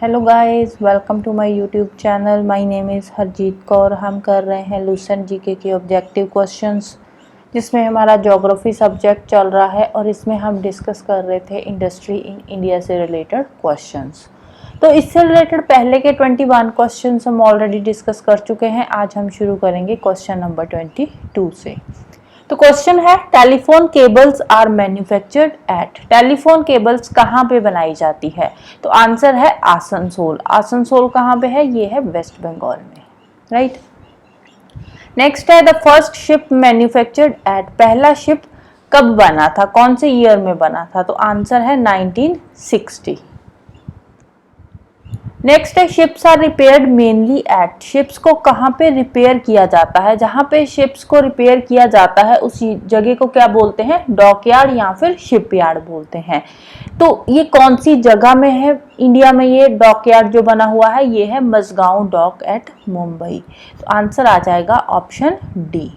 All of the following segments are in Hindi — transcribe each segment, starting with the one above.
Hello guys, welcome to my YouTube channel. My name is Harjeet Kaur. हम कर रहे हैं लूसेंट जीके के ऑब्जेक्टिव क्वेश्चंस, जिसमें हमारा ज्योग्राफी सब्जेक्ट चल रहा है और इसमें हम डिस्कस कर रहे थे इंडस्ट्री इन इंडिया से रिलेटेड क्वेश्चंस। तो इससे रिलेटेड पहले के 21 क्वेश्चंस हम ऑलरेडी डिस्कस कर चुके हैं। आज हम शुरू करेंगे क्वेश्चन नंबर 22 से। तो क्वेश्चन है, telephone cables are manufactured at. Telephone cables कहाँ पे बनाई जाती है? तो आंसर है आसनसोल। आसनसोल कहाँ पे है? ये है वेस्ट बंगाल में, राइट। नेक्स्ट है, the first ship manufactured at. पहला शिप कब बना था, कौन से ईयर में बना था? तो आंसर है 1960। नेक्स्ट है, ships are repaired mainly at. Ships को कहाँ पे रिपेयर किया जाता है? जहाँ पे शिप्स को रिपेयर किया जाता है उस जगह को क्या बोलते हैं? डॉकयार्ड या फिर शिपयार्ड बोलते हैं। तो ये कौन सी जगह में है इंडिया में? ये डॉकयार्ड जो बना हुआ है ये है मजगांव डॉक एट मुंबई। तो आंसर आ जाएगा ऑप्शन डी।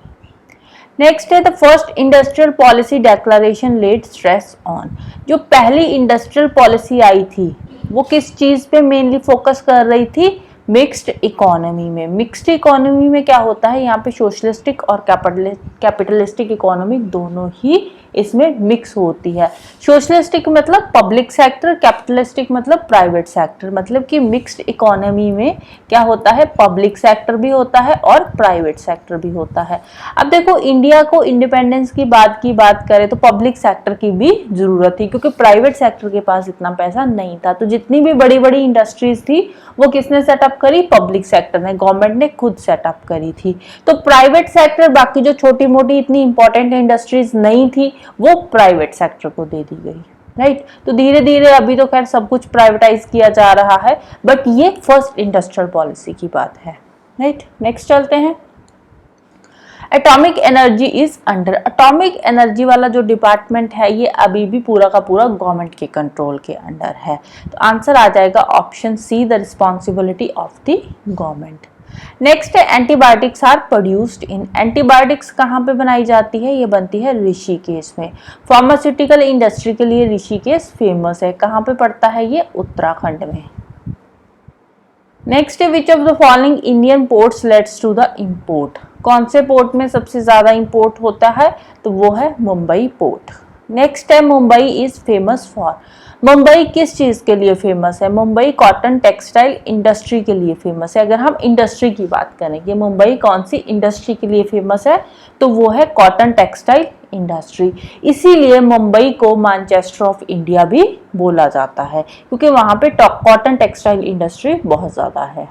नेक्स्ट है, the first industrial policy declaration laid stress on. जो पहली इंडस्ट्रियल पॉलिसी आई थी वो किस चीज पे मेनली फोकस कर रही थी? मिक्स्ड इकोनॉमी में। मिक्स्ड इकोनॉमी में क्या होता है? यहाँ पे सोशलिस्टिक और कैपिटलिस्टिक इकोनॉमी दोनों ही इसमें मिक्स होती है। सोशलिस्टिक मतलब पब्लिक सेक्टर, कैपिटलिस्टिक मतलब प्राइवेट सेक्टर। मतलब कि मिक्स्ड इकोनॉमी में क्या होता है? पब्लिक सेक्टर भी होता है और प्राइवेट सेक्टर भी होता है। अब देखो, इंडिया को इंडिपेंडेंस की बात करें तो पब्लिक सेक्टर की भी जरूरत थी, क्योंकि प्राइवेट सेक्टर के पास इतना पैसा नहीं था। तो जितनी भी बड़ी बड़ी इंडस्ट्रीज थी वो किसने सेटअप करी? पब्लिक सेक्टर ने, गवर्नमेंट ने खुद सेटअप करी थी। तो प्राइवेट सेक्टर, बाकी जो छोटी मोटी इतनी इंपॉर्टेंट इंडस्ट्रीज नहीं थी वो प्राइवेट सेक्टर को दे दी गई, राइट। तो धीरे धीरे अभी तो खैर सब कुछ प्राइवेटाइज किया जा रहा है, बट ये फर्स्ट इंडस्ट्रियल पॉलिसी की बात है, राइट। नेक्स्ट चलते हैं। Atomic energy is under. Atomic energy वाला जो डिपार्टमेंट है ये अभी भी पूरा का पूरा गवर्नमेंट के कंट्रोल के अंडर है। तो आंसर आ जाएगा option C, the responsibility of the government. Next है, antibiotics are produced in. Antibiotics कहाँ पे बनाई जाती है? ये बनती है ऋषिकेश में। फार्मास्यूटिकल इंडस्ट्री के लिए ऋषिकेश फेमस है। कहाँ पे पड़ता है ये? उत्तराखंड में। नेक्स्ट है, which of the following Indian ports lets to the import. कौन से पोर्ट में सबसे ज्यादा इंपोर्ट होता है? तो वो है मुंबई पोर्ट। नेक्स्ट है, Mumbai is famous for. Mumbai किस चीज के लिए फेमस है? मुंबई कॉटन टेक्सटाइल इंडस्ट्री के लिए फेमस है। अगर हम इंडस्ट्री की बात करें कि मुंबई कौन सी इंडस्ट्री के लिए फेमस है, तो वो है कॉटन टेक्सटाइल इंडस्ट्री। इसीलिए मुंबई को मैनचेस्टर ऑफ इंडिया भी बोला जाता है, क्योंकि वहां पे कॉटन टेक्सटाइल इंडस्ट्री बहुत ज्यादा है।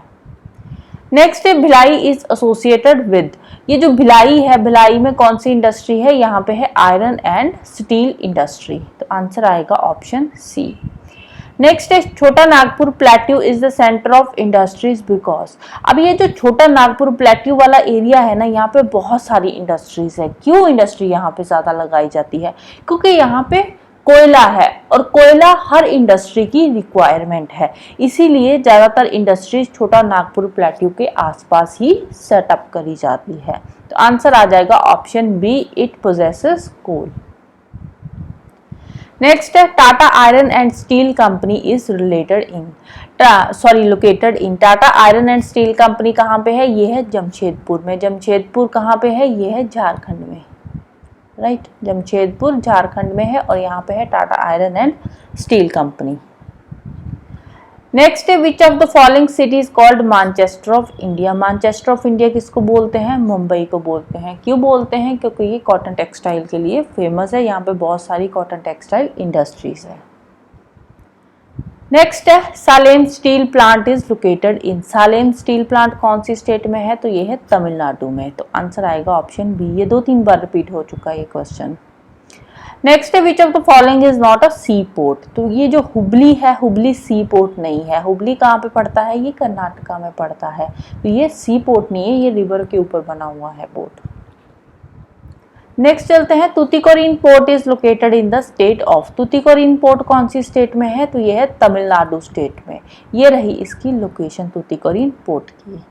नेक्स्ट है, भिलाई इज एसोसिएटेड विद। ये जो भिलाई है, भिलाई में कौन सी इंडस्ट्री है? यहाँ पे है आयरन एंड स्टील इंडस्ट्री। तो आंसर आएगा ऑप्शन सी। नेक्स्ट है, छोटा Nagpur plateau is the centre of industries because. अब ये जो छोटा नागपुर प्लेट्यू वाला एरिया है ना, यहाँ पे बहुत सारी इंडस्ट्रीज है। क्यों इंडस्ट्री यहाँ पे ज्यादा लगाई जाती है? क्योंकि यहाँ पे कोयला है और कोयला हर इंडस्ट्री की रिक्वायरमेंट है। इसीलिए ज्यादातर इंडस्ट्रीज छोटा नागपुर प्लेट्यू के आसपास ही सेटअप करी जाती है। तो आंसर आ जाएगा option B, it possesses coal. Next है, Tata iron and steel company is located in. Tata iron and steel company कहाँ पे है? ये है जमशेदपुर में। जमशेदपुर कहाँ पे है? ये है झारखंड में, राइट। जमशेदपुर झारखंड में है और यहाँ पे है Tata iron and steel company. Next है, which of the following city is called Manchester of India. Manchester of India किसको बोलते हैं? मुंबई को बोलते हैं। क्यों बोलते हैं? क्योंकि ये कॉटन टेक्सटाइल के लिए फेमस है। यहाँ पे बहुत सारी कॉटन टेक्सटाइल इंडस्ट्रीज है। नेक्स्ट है, Salem steel plant is located in. Salem steel plant कौन सी स्टेट में है? तो ये है तमिलनाडु में। तो आंसर आएगा ऑप्शन बी। ये 2-3 बार रिपीट हो चुका है ये क्वेश्चन। नेक्स्ट है, which of the following is not a sea port. तो ये जो हुबली है, हुबली सी पोर्ट नहीं है। हुबली कहाँ पे पड़ता है? ये कर्नाटका में पड़ता है। तो ये सी पोर्ट नहीं है, ये रिवर के ऊपर बना हुआ है पोर्ट। नेक्स्ट चलते हैं, Tuticorin port is located in the state of. Tuticorin port कौन सी स्टेट में है? तो ये है तमिलनाडु स्टेट में। ये रही इसकी लोकेशन तुतिकोरिन पोर्ट की।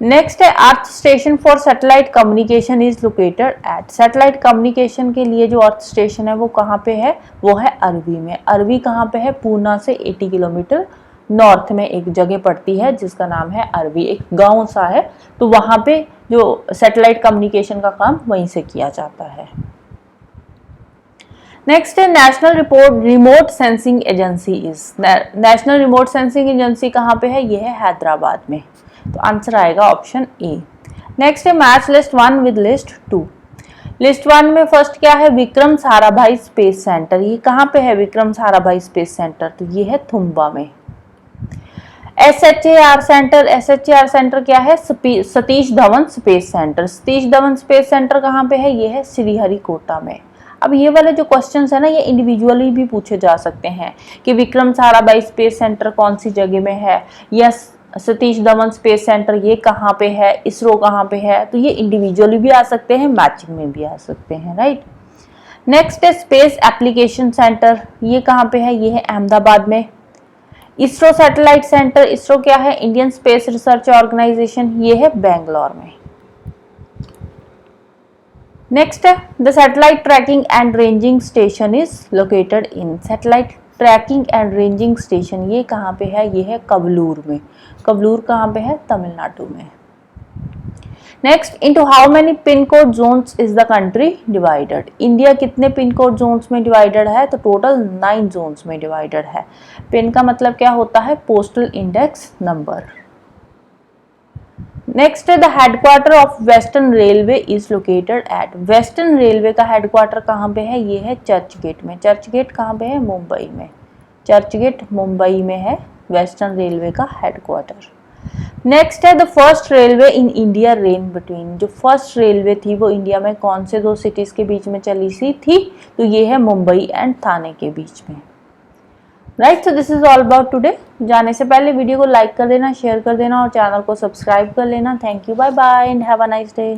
नेक्स्ट है, earth station for satellite communication is located eight. Satellite communication के लिए जो अर्थ स्टेशन है वो कहाँ पे है? वो है अरवी में। अरवी कहाँ पे है? पूना से 80 किलोमीटर नॉर्थ में एक जगह पड़ती है जिसका नाम है अरवी, एक गांव सा है, तो वहां पे जो सैटेलाइट कम्युनिकेशन का काम वहीं से किया जाता है। नेक्स्ट है national remote sensing agency is, national remote sensing agency कहाँ पे है, ये है हैदराबाद में, तो आंसर आएगा ऑप्शन ए। नेक्स्ट है match list 1 with list 2। List 1 में फर्स्ट क्या है, विक्रम साराभाई स्पेस सेंटर, ये कहाँ पे है विक्रम साराभाई स्पेस सेंटर, तो ये है थुम्बा में। SHAR सेंटर, SHAR सेंटर क्या है, Satish Dhawan space centre, Satish Dhawan space centre कहाँ पे है, ये है श्रीहरिकोटा में। अब ये वाले जो क्वेश्चंस है ना, ये इंडिविजुअली भी पूछे जा सकते हैं कि विक्रम साराभाई स्पेस सेंटर कौन सी जगह में है, या सतीश धवन स्पेस सेंटर ये कहाँ पे है, इसरो कहाँ पे है, तो ये इंडिविजुअली भी आ सकते हैं, मैचिंग में भी आ सकते हैं, राइट। नेक्स्ट है स्पेस एप्लीकेशन सेंटर, ये कहाँ पे है, ये है अहमदाबाद में। इसरो सैटेलाइट सेंटर, इसरो क्या है, इंडियन स्पेस रिसर्च ऑर्गेनाइजेशन, ये है बेंगलोर में। नेक्स्ट है the satellite trekking and ranging station is located in, satellite trekking and ranging station ये कहाँ पे है, ये है कवलूर में। कवलूर कहाँ पे है, तमिलनाडु में। Next, into how many pin code zones is the country divided, India कितने पिन कोड जोन्स में डिवाइडेड है, तो टोटल 9 जोन्स में डिवाइडेड है। पिन का मतलब क्या होता है, पोस्टल इंडेक्स नंबर। नेक्स्ट है the headquarter of western railway is located at, western railway का हेडक्वार्टर कहाँ पे है, ये है चर्च गेट में। चर्च गेट कहाँ पे है, मुंबई में। चर्च गेट मुंबई में है वेस्टर्न रेलवे का हेडक्वार्टर। नेक्स्ट है the first railway in India rain between, जो फर्स्ट रेलवे थी वो इंडिया में कौन से 2 सिटीज के बीच में चली सी थी, तो ये है मुंबई एंड थाने के बीच में, right. So this is all about today. जाने से पहले वीडियो को लाइक कर देना, शेयर कर देना और चैनल को सब्सक्राइब कर लेना। Thank you, bye bye and have a nice day.